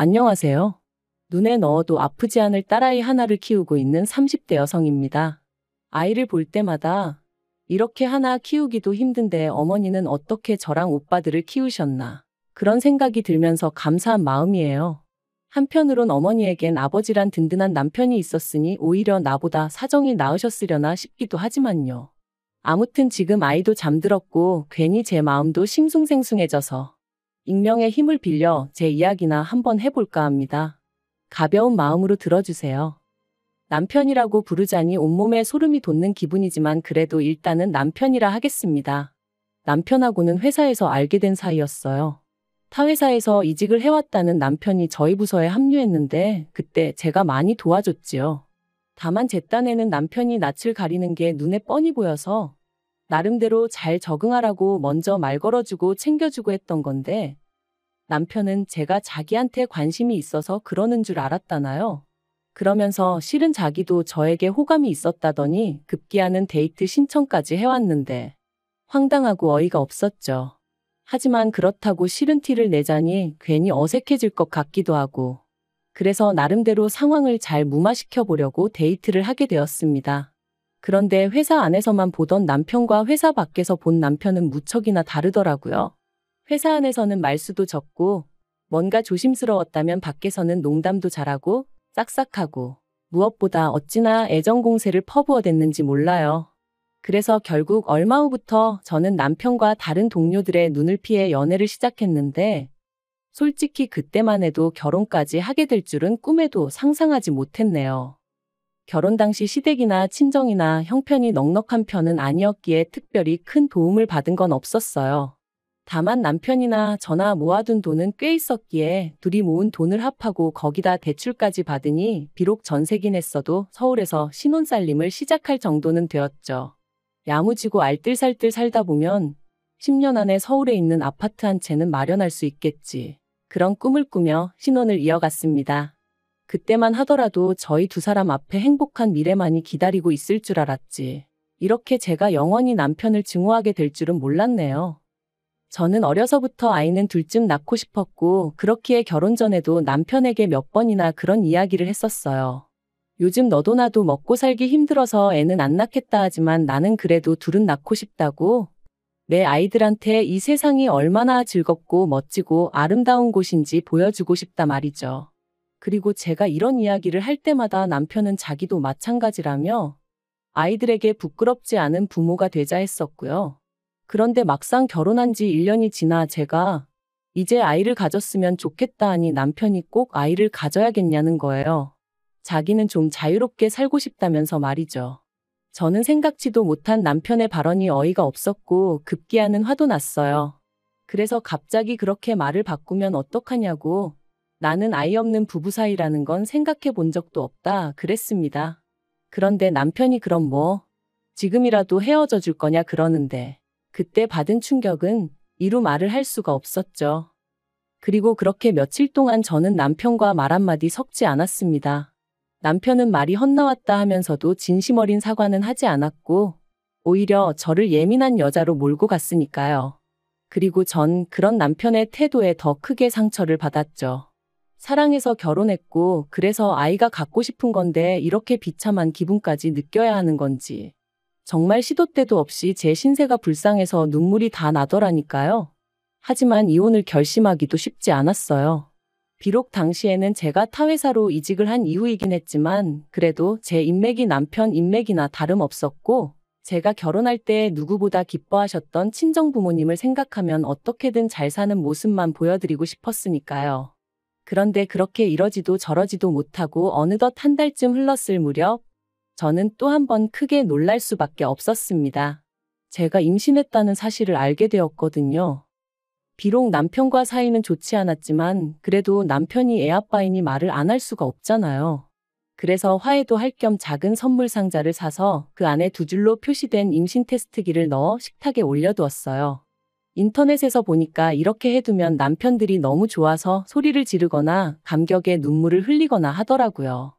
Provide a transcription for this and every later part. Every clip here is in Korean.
안녕하세요. 눈에 넣어도 아프지 않을 딸아이 하나를 키우고 있는 30대 여성입니다. 아이를 볼 때마다 이렇게 하나 키우기도 힘든데 어머니는 어떻게 저랑 오빠들을 키우셨나. 그런 생각이 들면서 감사한 마음이에요. 한편으론 어머니에겐 아버지란 든든한 남편이 있었으니 오히려 나보다 사정이 나으셨으려나 싶기도 하지만요. 아무튼 지금 아이도 잠들었고 괜히 제 마음도 싱숭생숭해져서 익명의 힘을 빌려 제 이야기나 한번 해볼까 합니다. 가벼운 마음으로 들어주세요. 남편이라고 부르자니 온몸에 소름이 돋는 기분이지만 그래도 일단은 남편이라 하겠습니다. 남편하고는 회사에서 알게 된 사이였어요. 타 회사에서 이직을 해왔다는 남편이 저희 부서에 합류했는데 그때 제가 많이 도와줬지요. 다만 제 딴에는 남편이 낯을 가리는 게 눈에 뻔히 보여서 나름대로 잘 적응하라고 먼저 말 걸어주고 챙겨주고 했던 건데 남편은 제가 자기한테 관심이 있어서 그러는 줄 알았다나요? 그러면서 실은 자기도 저에게 호감이 있었다더니 급기야는 데이트 신청까지 해왔는데 황당하고 어이가 없었죠. 하지만 그렇다고 싫은 티를 내자니 괜히 어색해질 것 같기도 하고 그래서 나름대로 상황을 잘 무마시켜 보려고 데이트를 하게 되었습니다. 그런데 회사 안에서만 보던 남편과 회사 밖에서 본 남편은 무척이나 다르더라고요. 회사 안에서는 말수도 적고 뭔가 조심스러웠다면 밖에서는 농담도 잘하고 싹싹하고 무엇보다 어찌나 애정 공세를 퍼부어댔는지 몰라요. 그래서 결국 얼마 후부터 저는 남편과 다른 동료들의 눈을 피해 연애를 시작했는데 솔직히 그때만 해도 결혼까지 하게 될 줄은 꿈에도 상상하지 못했네요. 결혼 당시 시댁이나 친정이나 형편이 넉넉한 편은 아니었기에 특별히 큰 도움을 받은 건 없었어요. 다만 남편이나 저나 모아둔 돈은 꽤 있었기에 둘이 모은 돈을 합하고 거기다 대출까지 받으니 비록 전세긴 했어도 서울에서 신혼살림을 시작할 정도는 되었죠. 야무지고 알뜰살뜰 살다 보면 10년 안에 서울에 있는 아파트 한 채는 마련할 수 있겠지. 그런 꿈을 꾸며 신혼을 이어갔습니다. 그때만 하더라도 저희 두 사람 앞에 행복한 미래만이 기다리고 있을 줄 알았지. 이렇게 제가 영원히 남편을 증오하게 될 줄은 몰랐네요. 저는 어려서부터 아이는 둘쯤 낳고 싶었고 그렇기에 결혼 전에도 남편에게 몇 번이나 그런 이야기를 했었어요. 요즘 너도 나도 먹고 살기 힘들어서 애는 안 낳겠다 하지만 나는 그래도 둘은 낳고 싶다고. 내 아이들한테 이 세상이 얼마나 즐겁고 멋지고 아름다운 곳인지 보여주고 싶다 말이죠. 그리고 제가 이런 이야기를 할 때마다 남편은 자기도 마찬가지라며 아이들에게 부끄럽지 않은 부모가 되자 했었고요. 그런데 막상 결혼한 지 1년이 지나 제가 이제 아이를 가졌으면 좋겠다 하니 남편이 꼭 아이를 가져야겠냐는 거예요. 자기는 좀 자유롭게 살고 싶다면서 말이죠. 저는 생각지도 못한 남편의 발언이 어이가 없었고 급기야는 화도 났어요. 그래서 갑자기 그렇게 말을 바꾸면 어떡하냐고 나는 아이 없는 부부 사이라는 건 생각해 본 적도 없다 그랬습니다. 그런데 남편이 그럼 뭐 지금이라도 헤어져 줄 거냐 그러는데 그때 받은 충격은 이루 말을 할 수가 없었죠. 그리고 그렇게 며칠 동안 저는 남편과 말 한마디 섞지 않았습니다. 남편은 말이 헛나왔다 하면서도 진심 어린 사과는 하지 않았고 오히려 저를 예민한 여자로 몰고 갔으니까요. 그리고 전 그런 남편의 태도에 더 크게 상처를 받았죠. 사랑해서 결혼했고 그래서 아이가 갖고 싶은 건데 이렇게 비참한 기분까지 느껴야 하는 건지. 정말 시도 때도 없이 제 신세가 불쌍해서 눈물이 다 나더라니까요. 하지만 이혼을 결심하기도 쉽지 않았어요. 비록 당시에는 제가 타 회사로 이직을 한 이후이긴 했지만 그래도 제 인맥이 남편 인맥이나 다름없었고 제가 결혼할 때 누구보다 기뻐하셨던 친정 부모님을 생각하면 어떻게든 잘 사는 모습만 보여드리고 싶었으니까요. 그런데 그렇게 이러지도 저러지도 못하고 어느덧 한 달쯤 흘렀을 무렵 저는 또 한 번 크게 놀랄 수밖에 없었습니다. 제가 임신했다는 사실을 알게 되었거든요. 비록 남편과 사이는 좋지 않았지만 그래도 남편이 애아빠이니 말을 안 할 수가 없잖아요. 그래서 화해도 할 겸 작은 선물 상자를 사서 그 안에 2줄로 표시된 임신 테스트기를 넣어 식탁에 올려두었어요. 인터넷에서 보니까 이렇게 해두면 남편들이 너무 좋아서 소리를 지르거나 감격에 눈물을 흘리거나 하더라고요.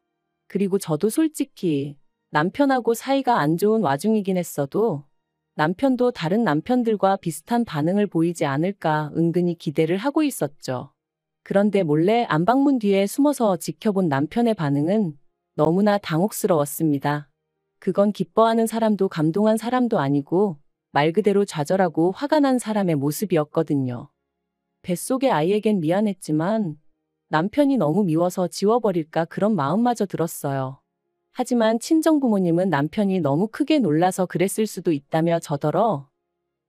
그리고 저도 솔직히 남편하고 사이가 안 좋은 와중이긴 했어도 남편도 다른 남편들과 비슷한 반응을 보이지 않을까 은근히 기대를 하고 있었죠. 그런데 몰래 안방문 뒤에 숨어서 지켜본 남편의 반응은 너무나 당혹스러웠습니다. 그건 기뻐하는 사람도 감동한 사람도 아니고 말 그대로 좌절하고 화가 난 사람의 모습이었거든요. 뱃속의 아이에겐 미안했지만 남편이 너무 미워서 지워버릴까 그런 마음마저 들었어요. 하지만 친정부모님은 남편이 너무 크게 놀라서 그랬을 수도 있다며 저더러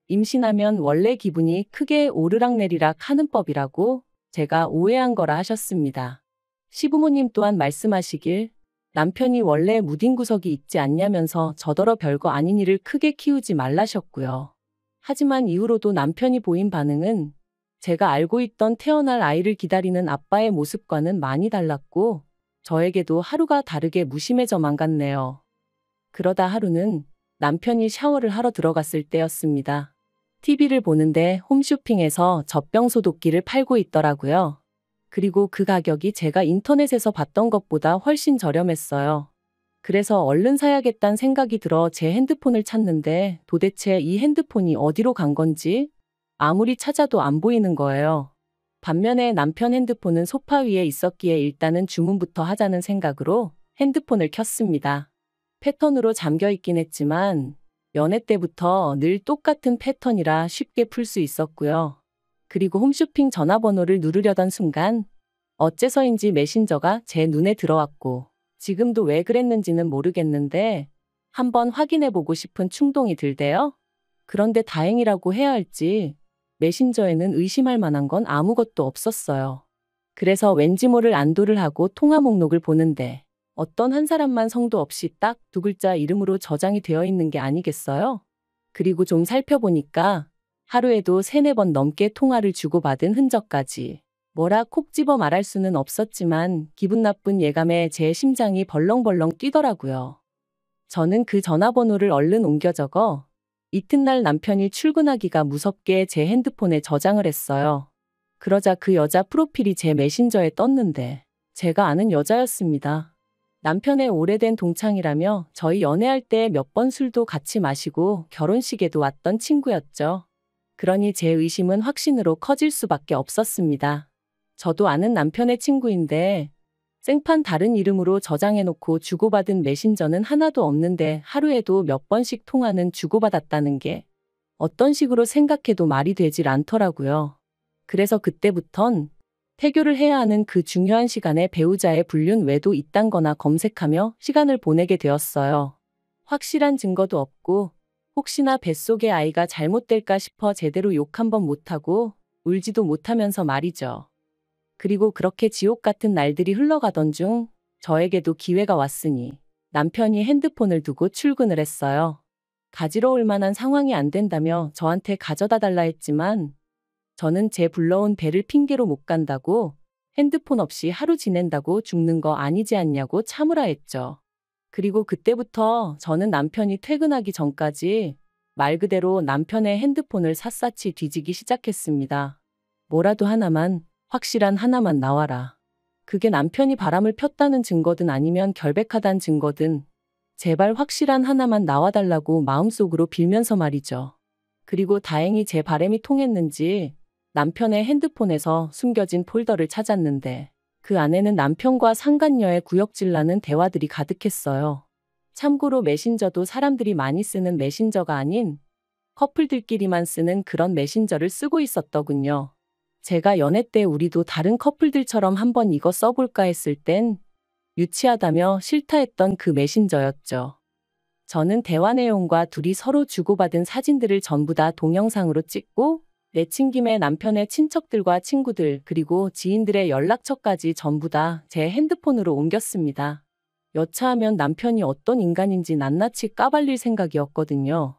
임신하면 원래 기분이 크게 오르락내리락 하는 법이라고 제가 오해한 거라 하셨습니다. 시부모님 또한 말씀하시길 남편이 원래 무딘 구석이 있지 않냐면서 저더러 별거 아닌 일을 크게 키우지 말라셨고요. 하지만 이후로도 남편이 보인 반응은 제가 알고 있던 태어날 아이를 기다리는 아빠의 모습과는 많이 달랐고 저에게도 하루가 다르게 무심해져만 갔네요. 그러다 하루는 남편이 샤워를 하러 들어갔을 때였습니다. TV를 보는데 홈쇼핑에서 젖병 소독기를 팔고 있더라고요. 그리고 그 가격이 제가 인터넷에서 봤던 것보다 훨씬 저렴했어요. 그래서 얼른 사야겠다는 생각이 들어 제 핸드폰을 찾는데 도대체 이 핸드폰이 어디로 간 건지 아무리 찾아도 안 보이는 거예요. 반면에 남편 핸드폰은 소파 위에 있었기에 일단은 주문부터 하자는 생각으로 핸드폰을 켰습니다. 패턴으로 잠겨 있긴 했지만 연애 때부터 늘 똑같은 패턴이라 쉽게 풀 수 있었고요. 그리고 홈쇼핑 전화번호를 누르려던 순간 어째서인지 메신저가 제 눈에 들어왔고 지금도 왜 그랬는지는 모르겠는데 한번 확인해보고 싶은 충동이 들대요. 그런데 다행이라고 해야 할지 메신저에는 의심할 만한 건 아무것도 없었어요. 그래서 왠지 모를 안도를 하고 통화 목록을 보는데 어떤 한 사람만 성도 없이 딱 두 글자 이름으로 저장이 되어 있는 게 아니겠어요? 그리고 좀 살펴보니까 하루에도 3-4번 넘게 통화를 주고받은 흔적까지. 뭐라 콕 집어 말할 수는 없었지만 기분 나쁜 예감에 제 심장이 벌렁벌렁 뛰더라고요. 저는 그 전화번호를 얼른 옮겨 적어 이튿날 남편이 출근하기가 무섭게 제 핸드폰에 저장을 했어요. 그러자 그 여자 프로필이 제 메신저에 떴는데 제가 아는 여자였습니다. 남편의 오래된 동창이라며 저희 연애할 때 몇 번 술도 같이 마시고 결혼식에도 왔던 친구였죠. 그러니 제 의심은 확신으로 커질 수밖에 없었습니다. 저도 아는 남편의 친구인데 생판 다른 이름으로 저장해놓고 주고받은 메신저는 하나도 없는데 하루에도 몇 번씩 통화는 주고받았다는 게 어떤 식으로 생각해도 말이 되질 않더라고요. 그래서 그때부턴 태교를 해야 하는 그 중요한 시간에 배우자의 불륜 외도 있단 거나 검색하며 시간을 보내게 되었어요. 확실한 증거도 없고 혹시나 뱃속의 아이가 잘못될까 싶어 제대로 욕 한 번 못하고 울지도 못하면서 말이죠. 그리고 그렇게 지옥 같은 날들이 흘러가던 중 저에게도 기회가 왔으니 남편이 핸드폰을 두고 출근을 했어요. 가지러울 만한 상황이 안 된다며 저한테 가져다 달라 했지만 저는 제 불러온 배를 핑계로 못 간다고 핸드폰 없이 하루 지낸다고 죽는 거 아니지 않냐고 참으라 했죠. 그리고 그때부터 저는 남편이 퇴근하기 전까지 말 그대로 남편의 핸드폰을 샅샅이 뒤지기 시작했습니다. 뭐라도 하나만, 확실한 하나만 나와라. 그게 남편이 바람을 폈다는 증거든 아니면 결백하다는 증거든 제발 확실한 하나만 나와달라고 마음속으로 빌면서 말이죠. 그리고 다행히 제 바람이 통했는지 남편의 핸드폰에서 숨겨진 폴더를 찾았는데 그 안에는 남편과 상간녀의 구역질 나는 대화들이 가득했어요. 참고로 메신저도 사람들이 많이 쓰는 메신저가 아닌 커플들끼리만 쓰는 그런 메신저를 쓰고 있었더군요. 제가 연애 때 우리도 다른 커플들처럼 한번 이거 써볼까 했을 땐 유치하다며 싫다 했던 그 메신저였죠. 저는 대화 내용과 둘이 서로 주고받은 사진들을 전부 다 동영상으로 찍고 내친김에 남편의 친척들과 친구들 그리고 지인들의 연락처까지 전부 다 제 핸드폰으로 옮겼습니다. 여차하면 남편이 어떤 인간인지 낱낱이 까발릴 생각이었거든요.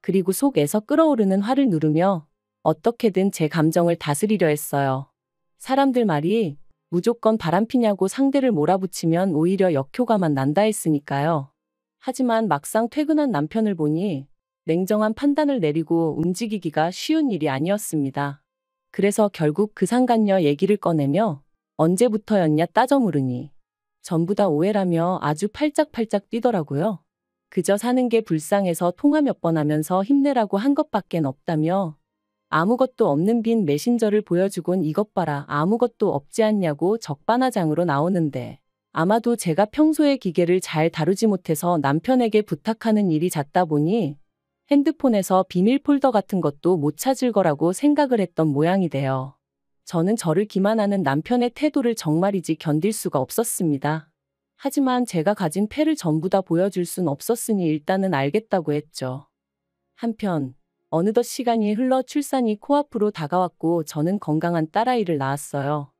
그리고 속에서 끓어오르는 화를 누르며 어떻게든 제 감정을 다스리려 했어요. 사람들 말이 무조건 바람피냐고 상대를 몰아붙이면 오히려 역효과만 난다 했으니까요. 하지만 막상 퇴근한 남편을 보니 냉정한 판단을 내리고 움직이기가 쉬운 일이 아니었습니다. 그래서 결국 그 상간녀 얘기를 꺼내며 언제부터였냐 따져 물으니 전부 다 오해라며 아주 팔짝팔짝 뛰더라고요. 그저 사는 게 불쌍해서 통화 몇 번 하면서 힘내라고 한 것밖엔 없다며 아무것도 없는 빈 메신저를 보여주곤 이것 봐라 아무것도 없지 않냐고 적반하장으로 나오는데 아마도 제가 평소에 기계를 잘 다루지 못해서 남편에게 부탁하는 일이 잦다 보니 핸드폰에서 비밀 폴더 같은 것도 못 찾을 거라고 생각을 했던 모양이 돼요. 저는 저를 기만하는 남편의 태도를 정말이지 견딜 수가 없었습니다. 하지만 제가 가진 패를 전부 다 보여줄 순 없었으니 일단은 알겠다고 했죠. 한편 어느덧 시간이 흘러 출산이 코앞으로 다가왔고 저는 건강한 딸아이를 낳았어요.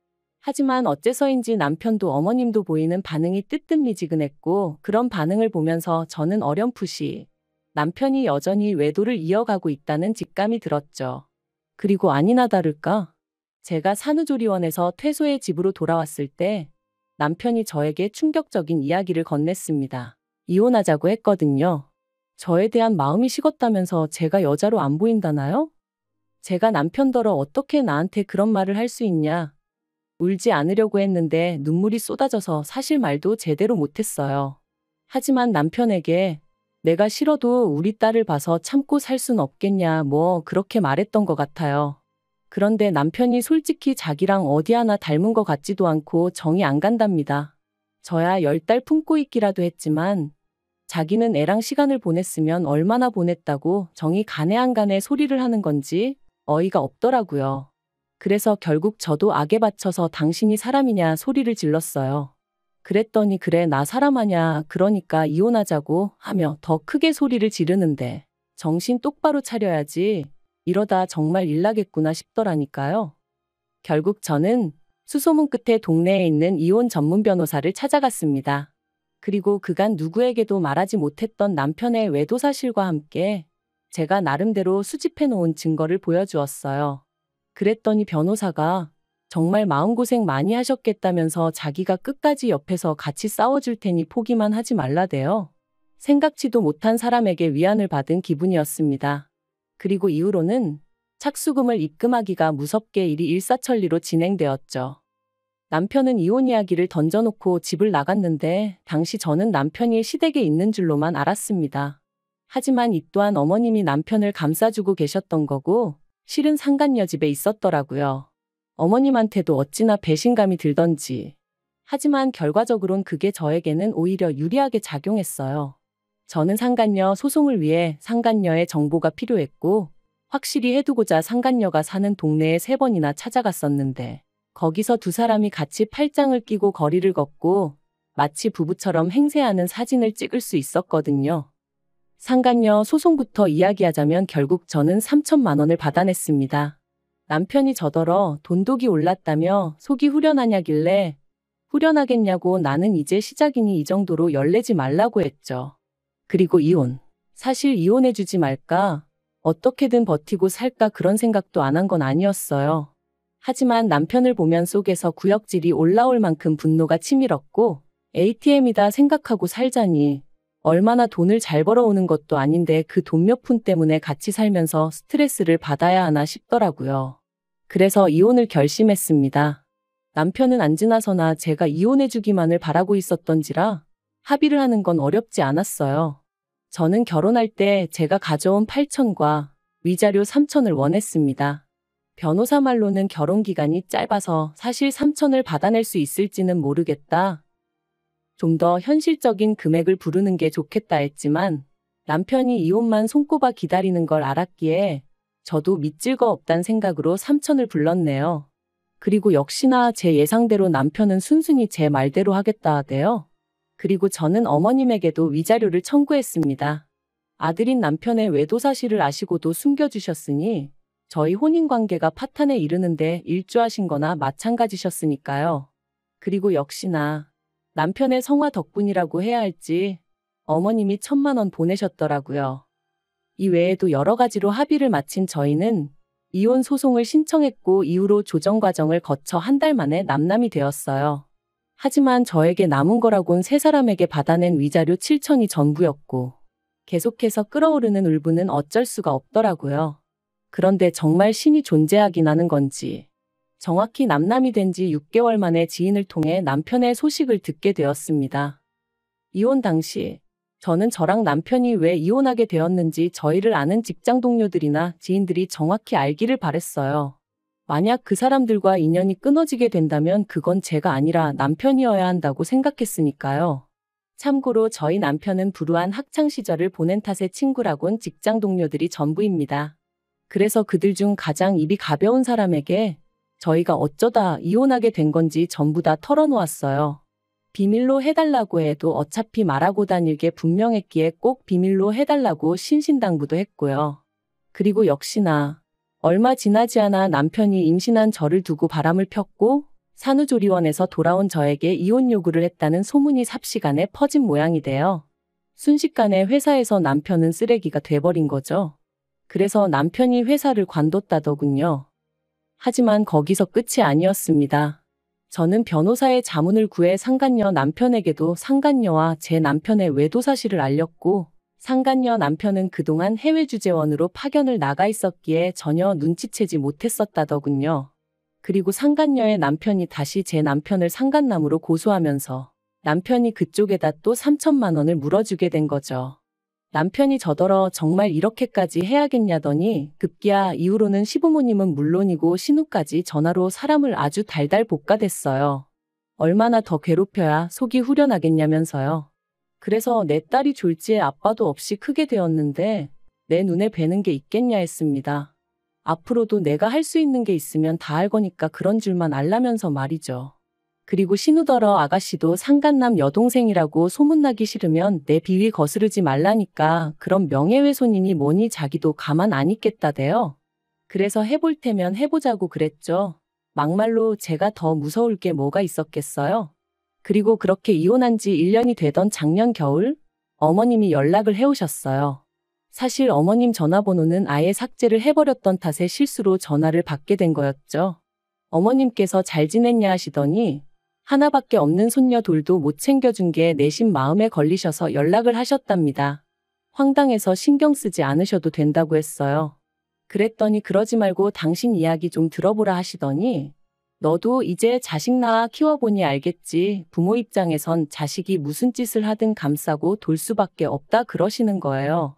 하지만 어째서인지 남편도 어머님도 보이는 반응이 뜨뜻미지근했고 그런 반응을 보면서 저는 어렴풋이 남편이 여전히 외도를 이어가고 있다는 직감이 들었죠. 그리고 아니나 다를까 제가 산후조리원에서 퇴소해 집으로 돌아왔을 때 남편이 저에게 충격적인 이야기를 건넸습니다. 이혼하자고 했거든요. 저에 대한 마음이 식었다면서 제가 여자로 안 보인다나요? 제가 남편더러 어떻게 나한테 그런 말을 할 수 있냐. 울지 않으려고 했는데 눈물이 쏟아져서 사실 말도 제대로 못했어요. 하지만 남편에게 내가 싫어도 우리 딸을 봐서 참고 살 순 없겠냐 뭐 그렇게 말했던 것 같아요. 그런데 남편이 솔직히 자기랑 어디 하나 닮은 것 같지도 않고 정이 안 간답니다. 저야 10달 품고 있기라도 했지만 자기는 애랑 시간을 보냈으면 얼마나 보냈다고 정이 가네 안 가네 소리를 하는 건지 어이가 없더라고요. 그래서 결국 저도 악에 받쳐서 당신이 사람이냐 소리를 질렀어요. 그랬더니 그래 나 사람하냐 그러니까 이혼하자고 하며 더 크게 소리를 지르는데 정신 똑바로 차려야지 이러다 정말 일 나겠구나 싶더라니까요. 결국 저는 수소문 끝에 동네에 있는 이혼 전문 변호사를 찾아갔습니다. 그리고 그간 누구에게도 말하지 못했던 남편의 외도 사실과 함께 제가 나름대로 수집해 놓은 증거를 보여주었어요. 그랬더니 변호사가 정말 마음고생 많이 하셨겠다면서 자기가 끝까지 옆에서 같이 싸워줄 테니 포기만 하지 말라대요. 생각지도 못한 사람에게 위안을 받은 기분이었습니다. 그리고 이후로는 착수금을 입금하기가 무섭게 일이 일사천리로 진행되었죠. 남편은 이혼 이야기를 던져놓고 집을 나갔는데 당시 저는 남편이 시댁에 있는 줄로만 알았습니다. 하지만 이 또한 어머님이 남편을 감싸주고 계셨던 거고 실은 상간녀 집에 있었더라고요. 어머님한테도 어찌나 배신감이 들던지. 하지만 결과적으론 그게 저에게는 오히려 유리하게 작용했어요. 저는 상간녀 소송을 위해 상간녀의 정보가 필요했고 확실히 해두고자 상간녀가 사는 동네에 3번이나 찾아갔었는데 거기서 두 사람이 같이 팔짱을 끼고 거리를 걷고 마치 부부처럼 행세하는 사진을 찍을 수 있었거든요. 상간녀 소송부터 이야기하자면 결국 저는 3천만 원을 받아냈습니다. 남편이 저더러 돈독이 올랐다며 속이 후련하냐길래 후련하겠냐고 나는 이제 시작이니 이 정도로 열내지 말라고 했죠. 그리고 이혼. 사실 이혼해주지 말까? 어떻게든 버티고 살까 그런 생각도 안 한 건 아니었어요. 하지만 남편을 보면 속에서 구역질이 올라올 만큼 분노가 치밀었고 ATM이다 생각하고 살자니 얼마나 돈을 잘 벌어오는 것도 아닌데 그 돈 몇 푼 때문에 같이 살면서 스트레스를 받아야 하나 싶더라고요. 그래서 이혼을 결심했습니다. 남편은 안 지나서나 제가 이혼해주기만을 바라고 있었던지라 합의를 하는 건 어렵지 않았어요. 저는 결혼할 때 제가 가져온 8천과 위자료 3천을 원했습니다. 변호사 말로는 결혼 기간이 짧아서 사실 3천을 받아낼 수 있을지는 모르겠다. 좀 더 현실적인 금액을 부르는 게 좋겠다 했지만 남편이 이혼만 손꼽아 기다리는 걸 알았기에 저도 믿질 거 없단 생각으로 3천을 불렀네요. 그리고 역시나 제 예상대로 남편은 순순히 제 말대로 하겠다 하대요. 그리고 저는 어머님에게도 위자료를 청구했습니다. 아들인 남편의 외도 사실을 아시고도 숨겨주셨으니 저희 혼인관계가 파탄에 이르는데 일조하신 거나 마찬가지셨으니까요. 그리고 역시나 남편의 성화 덕분이라고 해야 할지 어머님이 1,000만 원 보내셨더라고요. 이 외에도 여러 가지로 합의를 마친 저희는 이혼 소송을 신청했고 이후로 조정 과정을 거쳐 한 달 만에 남남이 되었어요. 하지만 저에게 남은 거라곤 세 사람에게 받아낸 위자료 7천이 전부였고 계속해서 끓어오르는 울분은 어쩔 수가 없더라고요. 그런데 정말 신이 존재하긴 하는 건지 정확히 남남이 된 지 6개월 만에 지인을 통해 남편의 소식을 듣게 되었습니다. 이혼 당시 저는 저랑 남편이 왜 이혼하게 되었는지 저희를 아는 직장 동료들이나 지인들이 정확히 알기를 바랬어요. 만약 그 사람들과 인연이 끊어지게 된다면 그건 제가 아니라 남편이어야 한다고 생각했으니까요. 참고로 저희 남편은 불우한 학창 시절을 보낸 탓에 친구라곤 직장 동료들이 전부입니다. 그래서 그들 중 가장 입이 가벼운 사람에게 저희가 어쩌다 이혼하게 된 건지 전부 다 털어놓았어요. 비밀로 해달라고 해도 어차피 말하고 다닐 게 분명했기에 꼭 비밀로 해달라고 신신당부도 했고요. 그리고 역시나 얼마 지나지 않아 남편이 임신한 저를 두고 바람을 폈고 산후조리원에서 돌아온 저에게 이혼 요구를 했다는 소문이 삽시간에 퍼진 모양이 돼요. 순식간에 회사에서 남편은 쓰레기가 돼버린 거죠. 그래서 남편이 회사를 관뒀다더군요. 하지만 거기서 끝이 아니었습니다. 저는 변호사의 자문을 구해 상간녀 남편에게도 상간녀와 제 남편의 외도 사실을 알렸고 상간녀 남편은 그동안 해외 주재원으로 파견을 나가 있었기에 전혀 눈치채지 못했었다더군요. 그리고 상간녀의 남편이 다시 제 남편을 상간남으로 고소하면서 남편이 그쪽에다 또 3천만 원을 물어주게 된 거죠. 남편이 저더러 정말 이렇게까지 해야겠냐더니 급기야 이후로는 시부모님은 물론이고 신우까지 전화로 사람을 아주 달달 볶아댔어요. 얼마나 더 괴롭혀야 속이 후련하겠냐면서요. 그래서 내 딸이 졸지에 아빠도 없이 크게 되었는데 내 눈에 뵈는 게 있겠냐 했습니다. 앞으로도 내가 할 수 있는 게 있으면 다 할 거니까 그런 줄만 알라면서 말이죠. 그리고 신우더러 아가씨도 상간남 여동생이라고 소문나기 싫으면 내 비위 거스르지 말라니까 그런 명예훼손이니 뭐니 자기도 가만 안 있겠다대요. 그래서 해볼 테면 해보자고 그랬죠. 막말로 제가 더 무서울 게 뭐가 있었겠어요. 그리고 그렇게 이혼한 지 1년이 되던 작년 겨울 어머님이 연락을 해오셨어요. 사실 어머님 전화번호는 아예 삭제를 해버렸던 탓에 실수로 전화를 받게 된 거였죠. 어머님께서 잘 지냈냐 하시더니 하나밖에 없는 손녀 돌도 못 챙겨준 게 내심 마음에 걸리셔서 연락을 하셨답니다. 황당해서 신경 쓰지 않으셔도 된다고 했어요. 그랬더니 그러지 말고 당신 이야기 좀 들어보라 하시더니 너도 이제 자식 낳아 키워보니 알겠지. 부모 입장에선 자식이 무슨 짓을 하든 감싸고 돌 수밖에 없다 그러시는 거예요.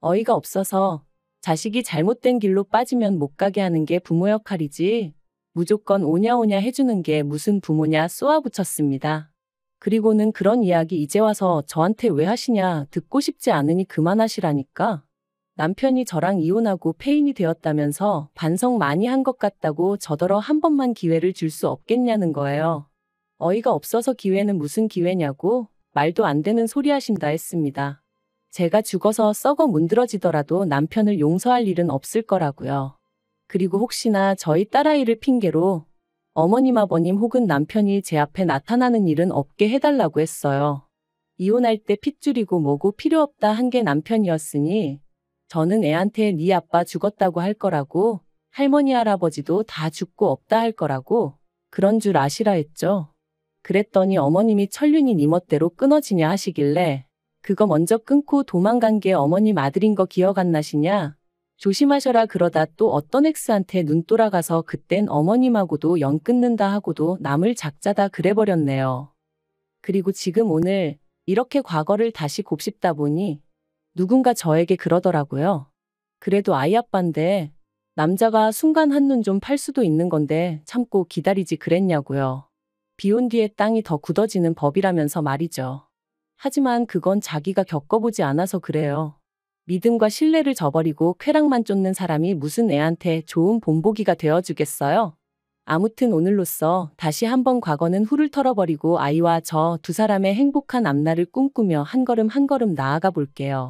어이가 없어서 자식이 잘못된 길로 빠지면 못 가게 하는 게 부모 역할이지. 무조건 오냐오냐 해주는 게 무슨 부모냐 쏘아붙였습니다. 그리고는 그런 이야기 이제 와서 저한테 왜 하시냐 듣고 싶지 않으니 그만하시라니까. 남편이 저랑 이혼하고 폐인이 되었다면서 반성 많이 한 것 같다고 저더러 한 번만 기회를 줄 수 없겠냐는 거예요. 어이가 없어서 기회는 무슨 기회냐고 말도 안 되는 소리 하신다 했습니다. 제가 죽어서 썩어 문드러지더라도 남편을 용서할 일은 없을 거라고요. 그리고 혹시나 저희 딸아이를 핑계로 어머님 아버님 혹은 남편이 제 앞에 나타나는 일은 없게 해달라고 했어요. 이혼할 때 핏줄이고 뭐고 필요 없다 한 게 남편이었으니 저는 애한테 네 아빠 죽었다고 할 거라고 할머니 할아버지도 다 죽고 없다 할 거라고 그런 줄 아시라 했죠. 그랬더니 어머님이 천륜이 네 멋대로 끊어지냐 하시길래 그거 먼저 끊고 도망간 게 어머님 아들인 거 기억 안 나시냐? 조심하셔라 그러다 또 어떤 엑스한테 눈 돌아가서 그땐 어머님하고도 연 끊는다 하고도 남을 작자다 그래버렸네요. 그리고 지금 오늘 이렇게 과거를 다시 곱씹다 보니 누군가 저에게 그러더라고요. 그래도 아이 아빠인데 남자가 순간 한눈 좀 팔 수도 있는 건데 참고 기다리지 그랬냐고요. 비온 뒤에 땅이 더 굳어지는 법이라면서 말이죠. 하지만 그건 자기가 겪어보지 않아서 그래요. 믿음과 신뢰를 저버리고 쾌락만 쫓는 사람이 무슨 애한테 좋은 본보기가 되어주겠어요? 아무튼 오늘로써 다시 한번 과거는 훌을 털어버리고 아이와 저 두 사람의 행복한 앞날을 꿈꾸며 한 걸음 한 걸음 나아가 볼게요.